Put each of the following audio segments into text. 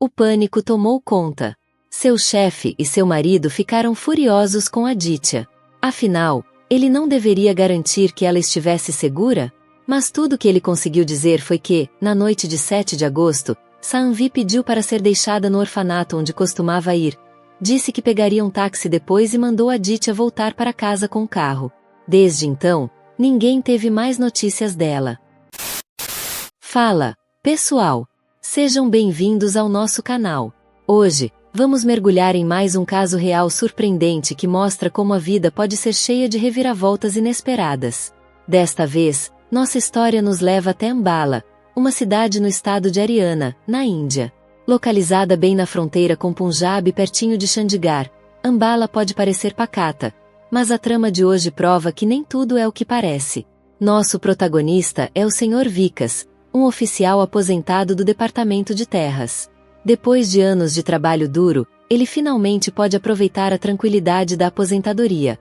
O pânico tomou conta. Seu chefe e seu marido ficaram furiosos com Aditya. Afinal, ele não deveria garantir que ela estivesse segura? Mas tudo que ele conseguiu dizer foi que, na noite de 7 de agosto, Saanvi pediu para ser deixada no orfanato onde costumava ir. Disse que pegaria um táxi depois e mandou Aditya voltar para casa com o carro. Desde então, ninguém teve mais notícias dela. Fala, pessoal! Sejam bem-vindos ao nosso canal. Hoje, vamos mergulhar em mais um caso real surpreendente que mostra como a vida pode ser cheia de reviravoltas inesperadas. Desta vez, nossa história nos leva até Ambala, uma cidade no estado de Haryana, na Índia. Localizada bem na fronteira com Punjab pertinho de Chandigarh, Ambala pode parecer pacata, mas a trama de hoje prova que nem tudo é o que parece. Nosso protagonista é o Sr. Vikas, um oficial aposentado do Departamento de Terras. Depois de anos de trabalho duro, ele finalmente pode aproveitar a tranquilidade da aposentadoria.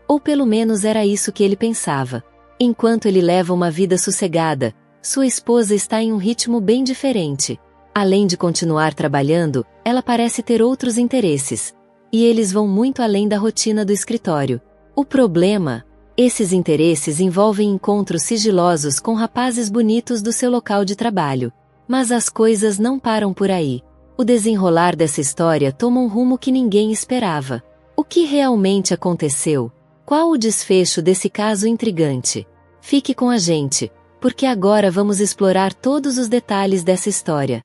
Ou pelo menos era isso que ele pensava. Enquanto ele leva uma vida sossegada, sua esposa está em um ritmo bem diferente. Além de continuar trabalhando, ela parece ter outros interesses. E eles vão muito além da rotina do escritório. O problema? Esses interesses envolvem encontros sigilosos com rapazes bonitos do seu local de trabalho. Mas as coisas não param por aí. O desenrolar dessa história toma um rumo que ninguém esperava. O que realmente aconteceu? Qual o desfecho desse caso intrigante? Fique com a gente, porque agora vamos explorar todos os detalhes dessa história.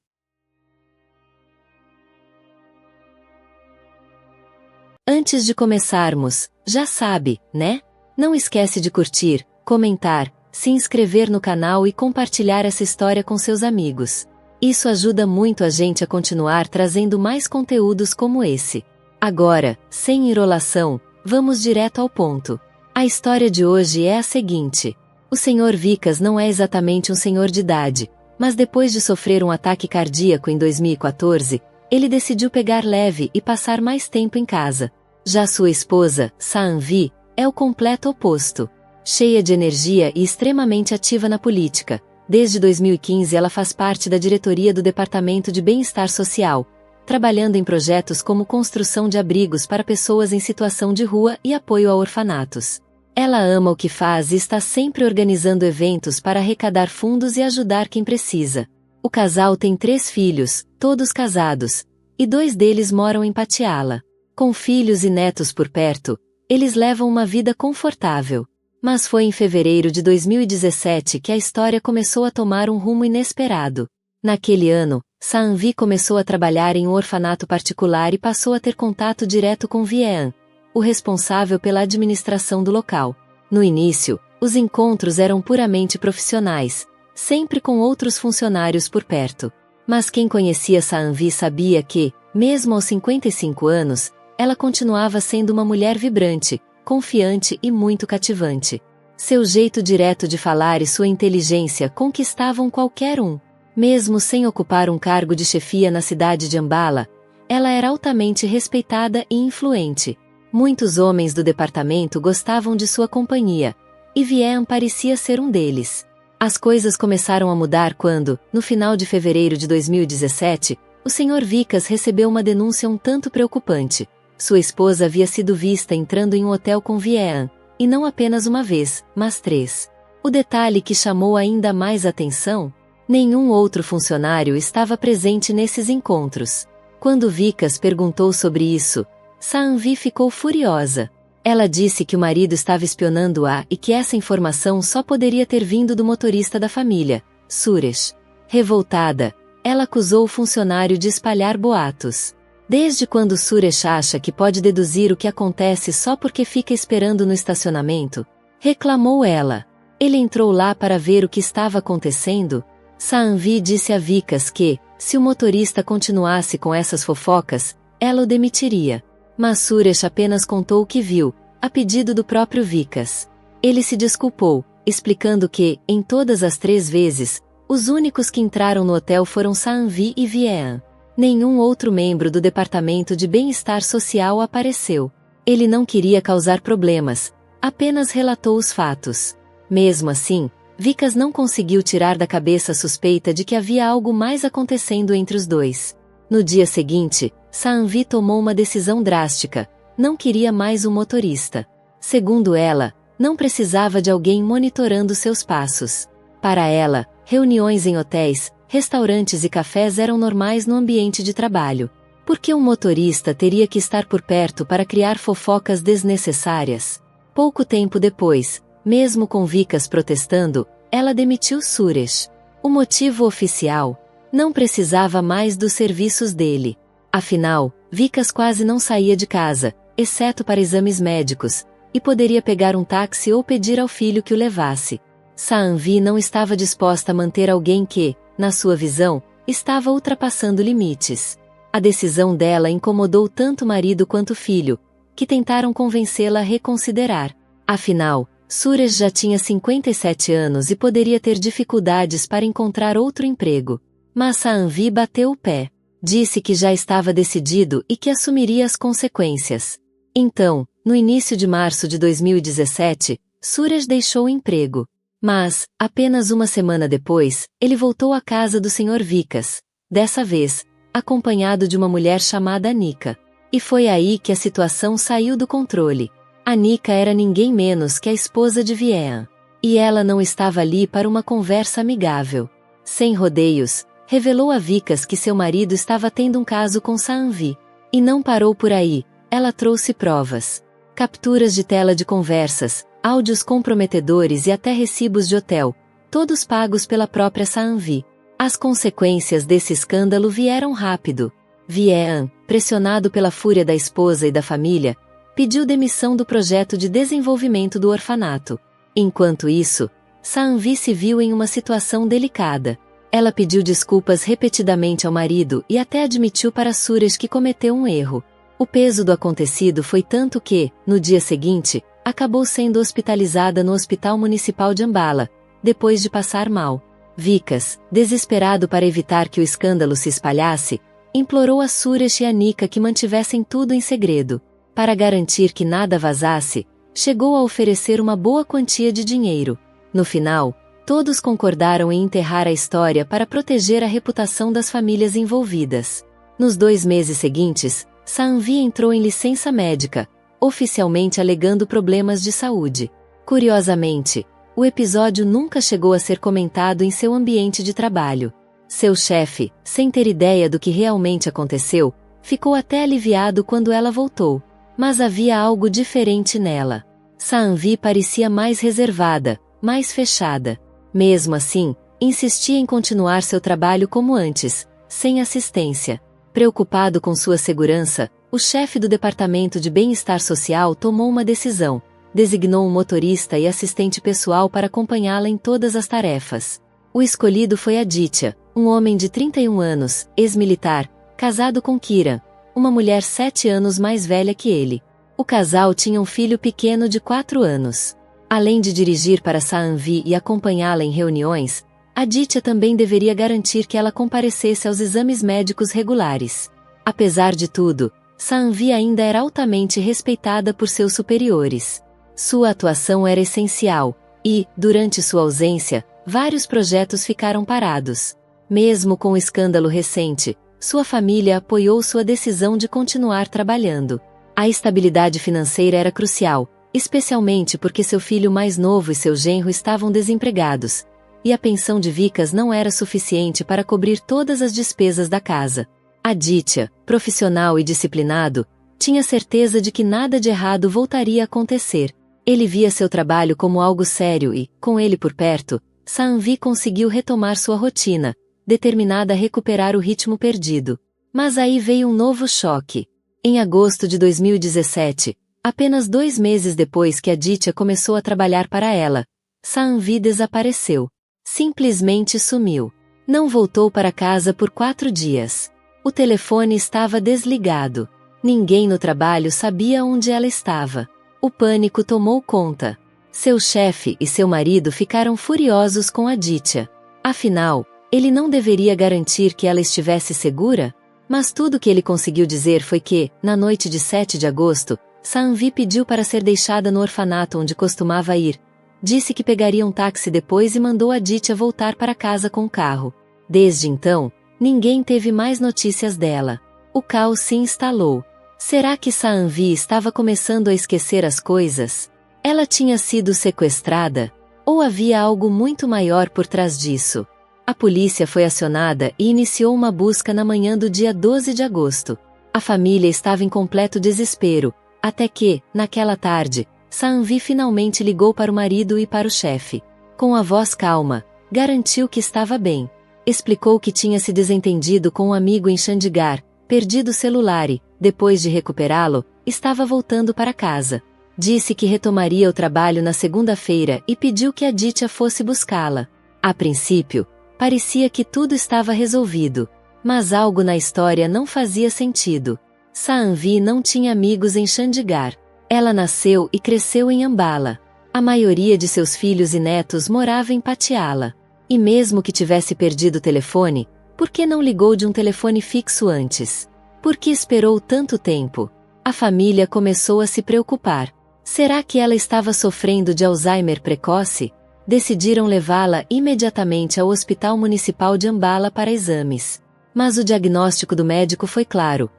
Antes de começarmos, já sabe, né? Não esquece de curtir, comentar, se inscrever no canal e compartilhar essa história com seus amigos. Isso ajuda muito a gente a continuar trazendo mais conteúdos como esse. Agora, sem enrolação, vamos direto ao ponto. A história de hoje é a seguinte. O Sr. Vikas não é exatamente um senhor de idade, mas depois de sofrer um ataque cardíaco em 2014, ele decidiu pegar leve e passar mais tempo em casa. Já sua esposa, Saanvi, é o completo oposto. Cheia de energia e extremamente ativa na política. Desde 2015 ela faz parte da diretoria do Departamento de Bem-Estar Social, trabalhando em projetos como construção de abrigos para pessoas em situação de rua e apoio a orfanatos. Ela ama o que faz e está sempre organizando eventos para arrecadar fundos e ajudar quem precisa. O casal tem 3 filhos, todos casados, e 2 deles moram em Patiala. Com filhos e netos por perto, eles levam uma vida confortável. Mas foi em fevereiro de 2017 que a história começou a tomar um rumo inesperado. Naquele ano, Saanvi começou a trabalhar em um orfanato particular e passou a ter contato direto com Viean, o responsável pela administração do local. No início, os encontros eram puramente profissionais, sempre com outros funcionários por perto. Mas quem conhecia Saanvi sabia que, mesmo aos 55 anos, ela continuava sendo uma mulher vibrante, confiante e muito cativante. Seu jeito direto de falar e sua inteligência conquistavam qualquer um. Mesmo sem ocupar um cargo de chefia na cidade de Ambala, ela era altamente respeitada e influente. Muitos homens do departamento gostavam de sua companhia, e Viean parecia ser um deles. As coisas começaram a mudar quando, no final de fevereiro de 2017, o Sr. Vikas recebeu uma denúncia um tanto preocupante. Sua esposa havia sido vista entrando em um hotel com Viean, e não apenas uma vez, mas 3. O detalhe que chamou ainda mais atenção? Nenhum outro funcionário estava presente nesses encontros. Quando Vikas perguntou sobre isso, Saanvi ficou furiosa. Ela disse que o marido estava espionando-a e que essa informação só poderia ter vindo do motorista da família, Suresh. Revoltada, ela acusou o funcionário de espalhar boatos. Desde quando Suresh acha que pode deduzir o que acontece só porque fica esperando no estacionamento? Reclamou ela. Ele entrou lá para ver o que estava acontecendo? Saanvi disse a Vikas que, se o motorista continuasse com essas fofocas, ela o demitiria. Mas Suresh apenas contou o que viu, a pedido do próprio Vikas. Ele se desculpou, explicando que, em todas as 3 vezes, os únicos que entraram no hotel foram Saanvi e Viean. Nenhum outro membro do Departamento de Bem-Estar Social apareceu. Ele não queria causar problemas, apenas relatou os fatos. Mesmo assim, Vikas não conseguiu tirar da cabeça a suspeita de que havia algo mais acontecendo entre os dois. No dia seguinte, Saanvi tomou uma decisão drástica. Não queria mais um motorista. Segundo ela, não precisava de alguém monitorando seus passos. Para ela, reuniões em hotéis, restaurantes e cafés eram normais no ambiente de trabalho. Por que um motorista teria que estar por perto para criar fofocas desnecessárias? Pouco tempo depois, mesmo com Vikas protestando, ela demitiu Suresh. O motivo oficial? Não precisava mais dos serviços dele. Afinal, Vikas quase não saía de casa, exceto para exames médicos, e poderia pegar um táxi ou pedir ao filho que o levasse. Saanvi não estava disposta a manter alguém que, na sua visão, estava ultrapassando limites. A decisão dela incomodou tanto o marido quanto o filho, que tentaram convencê-la a reconsiderar. Afinal, Suresh já tinha 57 anos e poderia ter dificuldades para encontrar outro emprego. Mas Saanvi bateu o pé. Disse que já estava decidido e que assumiria as consequências. Então, no início de março de 2017, Suresh deixou o emprego. Mas, apenas uma semana depois, ele voltou à casa do Sr. Vikas. Dessa vez, acompanhado de uma mulher chamada Anika. E foi aí que a situação saiu do controle. Anika era ninguém menos que a esposa de Viean. E ela não estava ali para uma conversa amigável. Sem rodeios, revelou a Vikas que seu marido estava tendo um caso com Saanvi. E não parou por aí, ela trouxe provas. Capturas de tela de conversas, áudios comprometedores e até recibos de hotel, todos pagos pela própria Saanvi. As consequências desse escândalo vieram rápido. Viean, pressionado pela fúria da esposa e da família, pediu demissão do projeto de desenvolvimento do orfanato. Enquanto isso, Saanvi se viu em uma situação delicada. Ela pediu desculpas repetidamente ao marido e até admitiu para Suresh que cometeu um erro. O peso do acontecido foi tanto que, no dia seguinte, acabou sendo hospitalizada no Hospital Municipal de Ambala, depois de passar mal. Vikas, desesperado para evitar que o escândalo se espalhasse, implorou a Suresh e Anika que mantivessem tudo em segredo. Para garantir que nada vazasse, chegou a oferecer uma boa quantia de dinheiro. No final, todos concordaram em enterrar a história para proteger a reputação das famílias envolvidas. Nos 2 meses seguintes, Saanvi entrou em licença médica, oficialmente alegando problemas de saúde. Curiosamente, o episódio nunca chegou a ser comentado em seu ambiente de trabalho. Seu chefe, sem ter ideia do que realmente aconteceu, ficou até aliviado quando ela voltou. Mas havia algo diferente nela. Saanvi parecia mais reservada, mais fechada. Mesmo assim, insistia em continuar seu trabalho como antes, sem assistência. Preocupado com sua segurança, o chefe do Departamento de Bem-Estar Social tomou uma decisão. Designou um motorista e assistente pessoal para acompanhá-la em todas as tarefas. O escolhido foi Aditya, um homem de 31 anos, ex-militar, casado com Kira, uma mulher 7 anos mais velha que ele. O casal tinha um filho pequeno de 4 anos. Além de dirigir para Saanvi e acompanhá-la em reuniões, Aditya também deveria garantir que ela comparecesse aos exames médicos regulares. Apesar de tudo, Saanvi ainda era altamente respeitada por seus superiores. Sua atuação era essencial, e, durante sua ausência, vários projetos ficaram parados. Mesmo com o escândalo recente, sua família apoiou sua decisão de continuar trabalhando. A estabilidade financeira era crucial, especialmente porque seu filho mais novo e seu genro estavam desempregados, e a pensão de Vikas não era suficiente para cobrir todas as despesas da casa. Aditya, profissional e disciplinado, tinha certeza de que nada de errado voltaria a acontecer. Ele via seu trabalho como algo sério e, com ele por perto, Saanvi conseguiu retomar sua rotina, determinada a recuperar o ritmo perdido. Mas aí veio um novo choque. Em agosto de 2017, apenas 2 meses depois que Aditya começou a trabalhar para ela, Saanvi desapareceu. Simplesmente sumiu. Não voltou para casa por 4 dias. O telefone estava desligado. Ninguém no trabalho sabia onde ela estava. O pânico tomou conta. Seu chefe e seu marido ficaram furiosos com Aditya. Afinal, ele não deveria garantir que ela estivesse segura? Mas tudo que ele conseguiu dizer foi que, na noite de 7 de agosto, Saanvi pediu para ser deixada no orfanato onde costumava ir. Disse que pegaria um táxi depois e mandou Aditya voltar para casa com o carro. Desde então, Ninguém teve mais notícias dela. O caos se instalou. Será que Saanvi estava começando a esquecer as coisas? Ela tinha sido sequestrada? Ou havia algo muito maior por trás disso? A polícia foi acionada e iniciou uma busca na manhã do dia 12 de agosto. A família estava em completo desespero, até que, naquela tarde, Saanvi finalmente ligou para o marido e para o chefe. Com a voz calma, garantiu que estava bem. Explicou que tinha se desentendido com um amigo em Chandigarh, perdido o celular e, depois de recuperá-lo, estava voltando para casa. Disse que retomaria o trabalho na segunda-feira e pediu que Aditya fosse buscá-la. A princípio, parecia que tudo estava resolvido, mas algo na história não fazia sentido. Saanvi não tinha amigos em Chandigarh. Ela nasceu e cresceu em Ambala. A maioria de seus filhos e netos morava em Patiala. E mesmo que tivesse perdido o telefone, por que não ligou de um telefone fixo antes? Por que esperou tanto tempo? A família começou a se preocupar. Será que ela estava sofrendo de Alzheimer precoce? Decidiram levá-la imediatamente ao Hospital Municipal de Ambala para exames. Mas o diagnóstico do médico foi claro.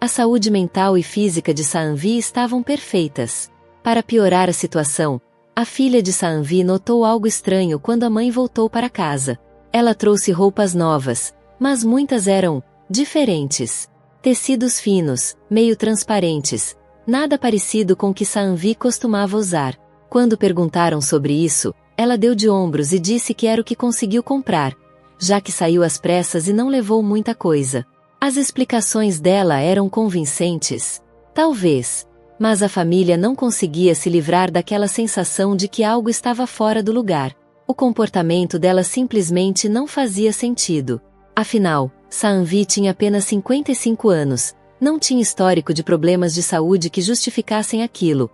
A saúde mental e física de Saanvi estavam perfeitas. Para piorar a situação, a filha de Saanvi notou algo estranho quando a mãe voltou para casa. Ela trouxe roupas novas, mas muitas eram diferentes. Tecidos finos, meio transparentes, nada parecido com o que Saanvi costumava usar. Quando perguntaram sobre isso, ela deu de ombros e disse que era o que conseguiu comprar, já que saiu às pressas e não levou muita coisa. As explicações dela eram convincentes? Talvez. Mas a família não conseguia se livrar daquela sensação de que algo estava fora do lugar. O comportamento dela simplesmente não fazia sentido. Afinal, Saanvi tinha apenas 55 anos, não tinha histórico de problemas de saúde que justificassem aquilo.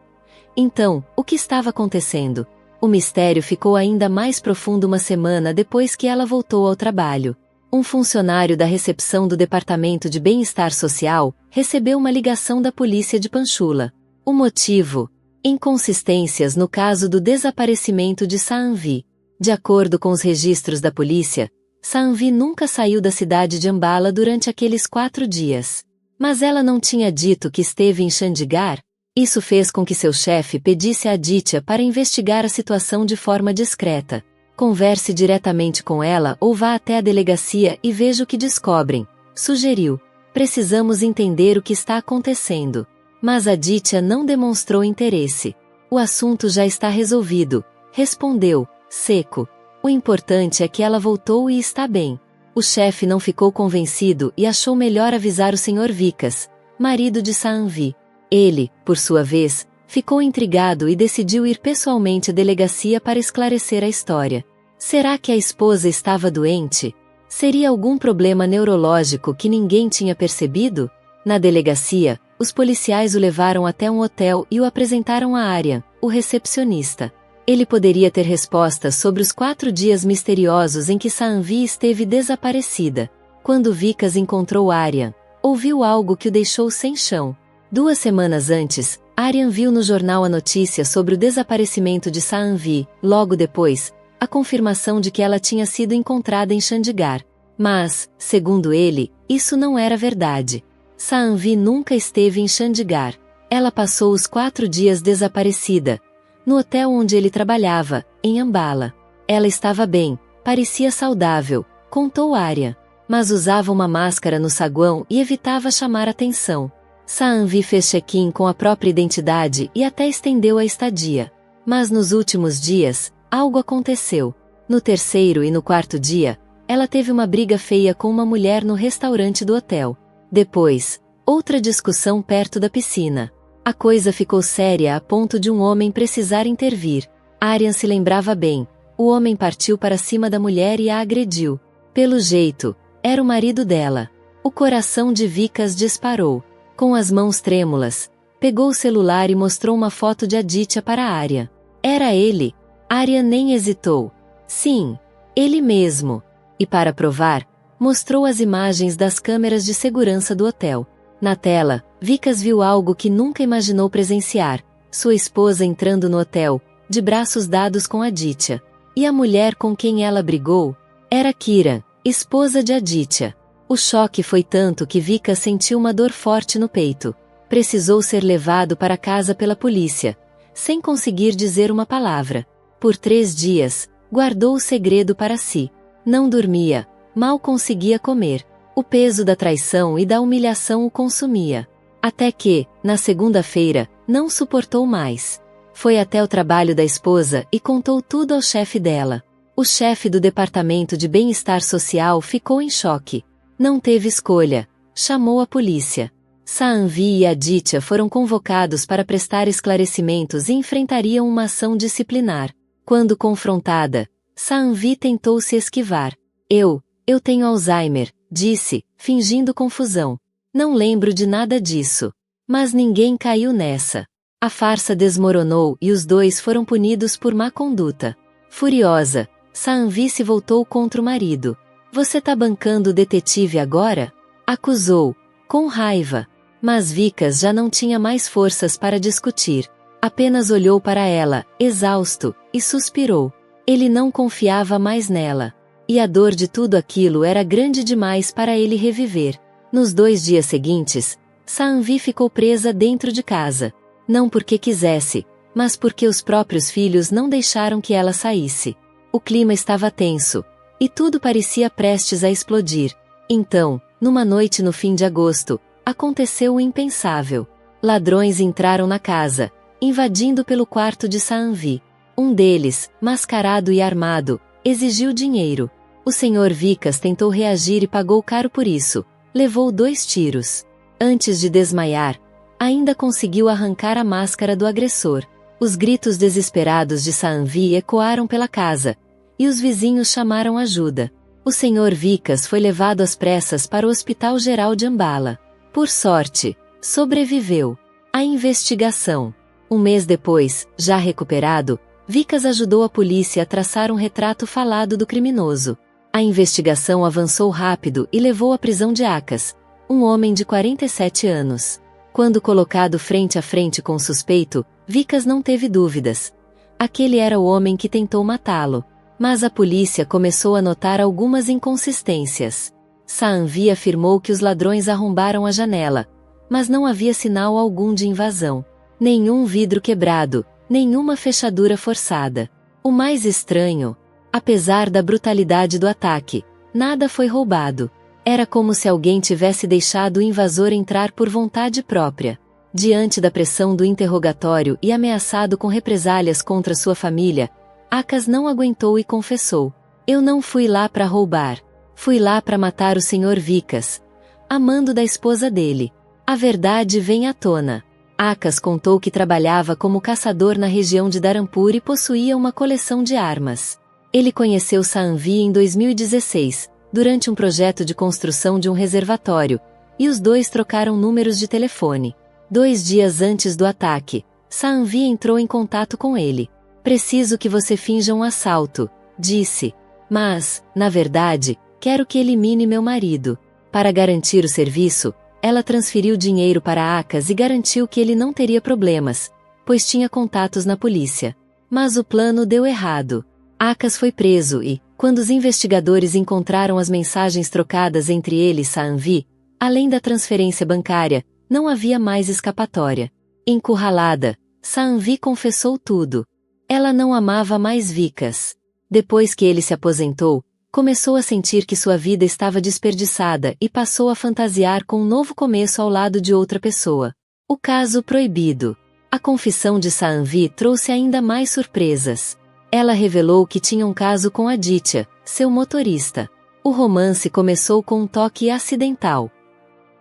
Então, o que estava acontecendo? O mistério ficou ainda mais profundo uma semana depois que ela voltou ao trabalho. Um funcionário da recepção do Departamento de Bem-Estar Social recebeu uma ligação da polícia de Panchula. O motivo? Inconsistências no caso do desaparecimento de Saanvi. De acordo com os registros da polícia, Saanvi nunca saiu da cidade de Ambala durante aqueles 4 dias. Mas ela não tinha dito que esteve em Chandigarh? Isso fez com que seu chefe pedisse a Aditya para investigar a situação de forma discreta. Converse diretamente com ela ou vá até a delegacia e veja o que descobrem, sugeriu. Precisamos entender o que está acontecendo. Mas Aditya não demonstrou interesse. O assunto já está resolvido, respondeu, seco. O importante é que ela voltou e está bem. O chefe não ficou convencido e achou melhor avisar o Sr. Vikas, marido de Saanvi. Ele, por sua vez, ficou intrigado e decidiu ir pessoalmente à delegacia para esclarecer a história. Será que a esposa estava doente? Seria algum problema neurológico que ninguém tinha percebido? Na delegacia, os policiais o levaram até um hotel e o apresentaram a Aryan, o recepcionista. Ele poderia ter respostas sobre os 4 dias misteriosos em que Saanvi esteve desaparecida. Quando Vikas encontrou Aryan, ouviu algo que o deixou sem chão. 2 semanas antes, Aryan viu no jornal a notícia sobre o desaparecimento de Saanvi, logo depois, a confirmação de que ela tinha sido encontrada em Chandigarh. Mas, segundo ele, isso não era verdade. Saanvi nunca esteve em Chandigarh. Ela passou os 4 dias desaparecida, no hotel onde ele trabalhava, em Ambala. Ela estava bem, parecia saudável, contou Aryan, mas usava uma máscara no saguão e evitava chamar atenção. Saanvi fez check-in com a própria identidade e até estendeu a estadia. Mas nos últimos dias, algo aconteceu. No 3º e no 4º dia, ela teve uma briga feia com uma mulher no restaurante do hotel. Depois, outra discussão perto da piscina. A coisa ficou séria a ponto de um homem precisar intervir. Aryan se lembrava bem. O homem partiu para cima da mulher e a agrediu. Pelo jeito, era o marido dela. O coração de Vikas disparou. Com as mãos trêmulas, pegou o celular e mostrou uma foto de Aditya para Aryan. Era ele. Aryan nem hesitou. Sim, ele mesmo. E para provar, mostrou as imagens das câmeras de segurança do hotel. Na tela, Vikas viu algo que nunca imaginou presenciar. Sua esposa entrando no hotel, de braços dados com Aditya. E a mulher com quem ela brigou? Era Kiran, esposa de Aditya. O choque foi tanto que Vikas sentiu uma dor forte no peito. Precisou ser levado para casa pela polícia, sem conseguir dizer uma palavra. Por 3 dias, guardou o segredo para si. Não dormia, mal conseguia comer. O peso da traição e da humilhação o consumia. Até que, na segunda-feira, não suportou mais. Foi até o trabalho da esposa e contou tudo ao chefe dela. O chefe do departamento de bem-estar social ficou em choque. Não teve escolha. Chamou a polícia. Saanvi e Aditya foram convocados para prestar esclarecimentos e enfrentariam uma ação disciplinar. Quando confrontada, Saanvi tentou se esquivar. Eu tenho Alzheimer, disse, fingindo confusão. Não lembro de nada disso. Mas ninguém caiu nessa. A farsa desmoronou e os dois foram punidos por má conduta. Furiosa, Saanvi se voltou contra o marido. Você tá bancando o detetive agora? Acusou, com raiva. Mas Vikas já não tinha mais forças para discutir. Apenas olhou para ela, exausto, e suspirou. Ele não confiava mais nela. E a dor de tudo aquilo era grande demais para ele reviver. Nos 2 dias seguintes, Saanvi ficou presa dentro de casa. Não porque quisesse, mas porque os próprios filhos não deixaram que ela saísse. O clima estava tenso, e tudo parecia prestes a explodir. Então, numa noite no fim de agosto, aconteceu o impensável. Ladrões entraram na casa, invadindo pelo quarto de Saanvi. Um deles, mascarado e armado, exigiu dinheiro. O Sr. Vikas tentou reagir e pagou caro por isso. Levou 2 tiros. Antes de desmaiar, ainda conseguiu arrancar a máscara do agressor. Os gritos desesperados de Saanvi ecoaram pela casa, e os vizinhos chamaram ajuda. O Sr. Vikas foi levado às pressas para o Hospital Geral de Ambala. Por sorte, sobreviveu. A investigação. 1 mês depois, já recuperado, Vikas ajudou a polícia a traçar um retrato falado do criminoso. A investigação avançou rápido e levou à prisão de Akas, um homem de 47 anos. Quando colocado frente a frente com o suspeito, Vikas não teve dúvidas. Aquele era o homem que tentou matá-lo. Mas a polícia começou a notar algumas inconsistências. Saanvi afirmou que os ladrões arrombaram a janela, mas não havia sinal algum de invasão. Nenhum vidro quebrado, nenhuma fechadura forçada. O mais estranho, apesar da brutalidade do ataque, nada foi roubado. Era como se alguém tivesse deixado o invasor entrar por vontade própria. Diante da pressão do interrogatório e ameaçado com represálias contra sua família, Akas não aguentou e confessou. Eu não fui lá para roubar. Fui lá para matar o Sr. Vikas, amando da esposa dele. A verdade vem à tona. Akas contou que trabalhava como caçador na região de Dharampur e possuía uma coleção de armas. Ele conheceu Saanvi em 2016, durante um projeto de construção de um reservatório, e os dois trocaram números de telefone. 2 dias antes do ataque, Saanvi entrou em contato com ele. Preciso que você finja um assalto, disse. Mas, na verdade, quero que elimine meu marido. Para garantir o serviço, ela transferiu dinheiro para Akas e garantiu que ele não teria problemas, pois tinha contatos na polícia. Mas o plano deu errado. Akas foi preso e, quando os investigadores encontraram as mensagens trocadas entre ele e Saanvi, além da transferência bancária, não havia mais escapatória. Encurralada, Saanvi confessou tudo. Ela não amava mais Vikas. Depois que ele se aposentou, começou a sentir que sua vida estava desperdiçada e passou a fantasiar com um novo começo ao lado de outra pessoa. O caso proibido. A confissão de Saanvi trouxe ainda mais surpresas. Ela revelou que tinha um caso com Aditya, seu motorista. O romance começou com um toque acidental.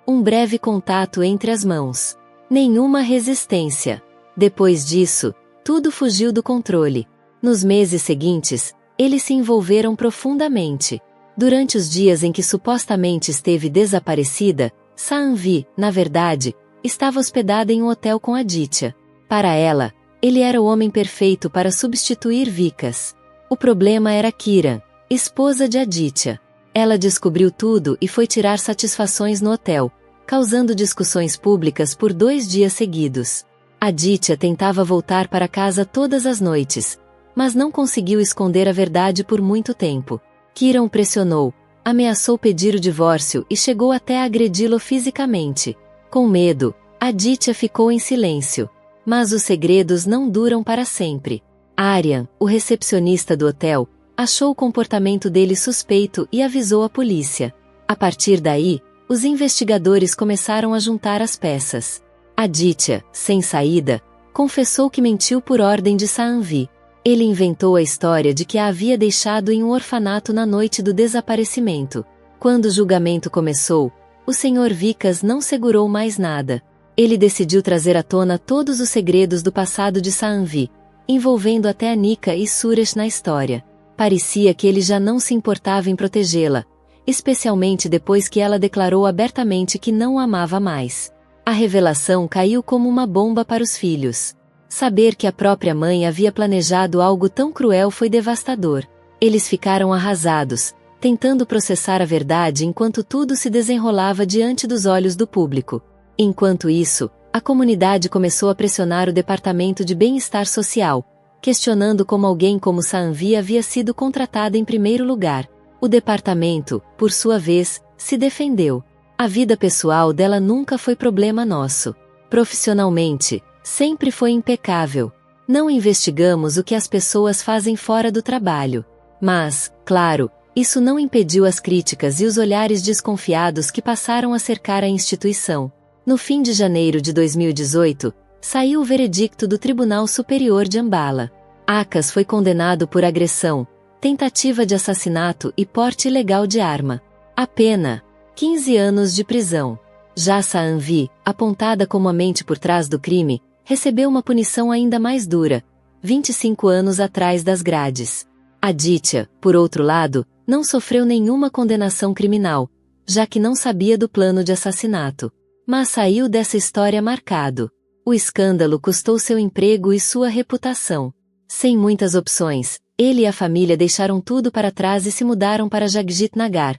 Um breve contato entre as mãos. Nenhuma resistência. Depois disso, tudo fugiu do controle. Nos meses seguintes, eles se envolveram profundamente. Durante os dias em que supostamente esteve desaparecida, Saanvi, na verdade, estava hospedada em um hotel com Aditya. Para ela, ele era o homem perfeito para substituir Vikas. O problema era Kiran, esposa de Aditya. Ela descobriu tudo e foi tirar satisfações no hotel, causando discussões públicas por 2 dias seguidos. Aditya tentava voltar para casa todas as noites, mas não conseguiu esconder a verdade por muito tempo. Kiran o pressionou, ameaçou pedir o divórcio e chegou até a agredi-lo fisicamente. Com medo, Aditya ficou em silêncio. Mas os segredos não duram para sempre. Aryan, o recepcionista do hotel, achou o comportamento dele suspeito e avisou a polícia. A partir daí, os investigadores começaram a juntar as peças. Aditya, sem saída, confessou que mentiu por ordem de Saanvi. Ele inventou a história de que a havia deixado em um orfanato na noite do desaparecimento. Quando o julgamento começou, o Sr. Vikas não segurou mais nada. Ele decidiu trazer à tona todos os segredos do passado de Saanvi, envolvendo até Anika e Suresh na história. Parecia que ele já não se importava em protegê-la, especialmente depois que ela declarou abertamente que não o amava mais. A revelação caiu como uma bomba para os filhos. Saber que a própria mãe havia planejado algo tão cruel foi devastador. Eles ficaram arrasados, tentando processar a verdade enquanto tudo se desenrolava diante dos olhos do público. Enquanto isso, a comunidade começou a pressionar o Departamento de Bem-Estar Social, questionando como alguém como Saanvi havia sido contratada em primeiro lugar. O departamento, por sua vez, se defendeu. A vida pessoal dela nunca foi problema nosso. Profissionalmente, sempre foi impecável. Não investigamos o que as pessoas fazem fora do trabalho. Mas, claro, isso não impediu as críticas e os olhares desconfiados que passaram a cercar a instituição. No fim de janeiro de 2018, saiu o veredicto do Tribunal Superior de Ambala. Akas foi condenado por agressão, tentativa de assassinato e porte ilegal de arma. A pena: 15 anos de prisão. Já Saanvi, apontada como a mente por trás do crime, recebeu uma punição ainda mais dura, 25 anos atrás das grades. Aditya, por outro lado, não sofreu nenhuma condenação criminal, já que não sabia do plano de assassinato. Mas saiu dessa história marcado. O escândalo custou seu emprego e sua reputação. Sem muitas opções, ele e a família deixaram tudo para trás e se mudaram para Jagjit Nagar,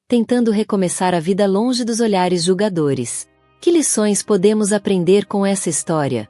tentando recomeçar a vida longe dos olhares julgadores. Que lições podemos aprender com essa história?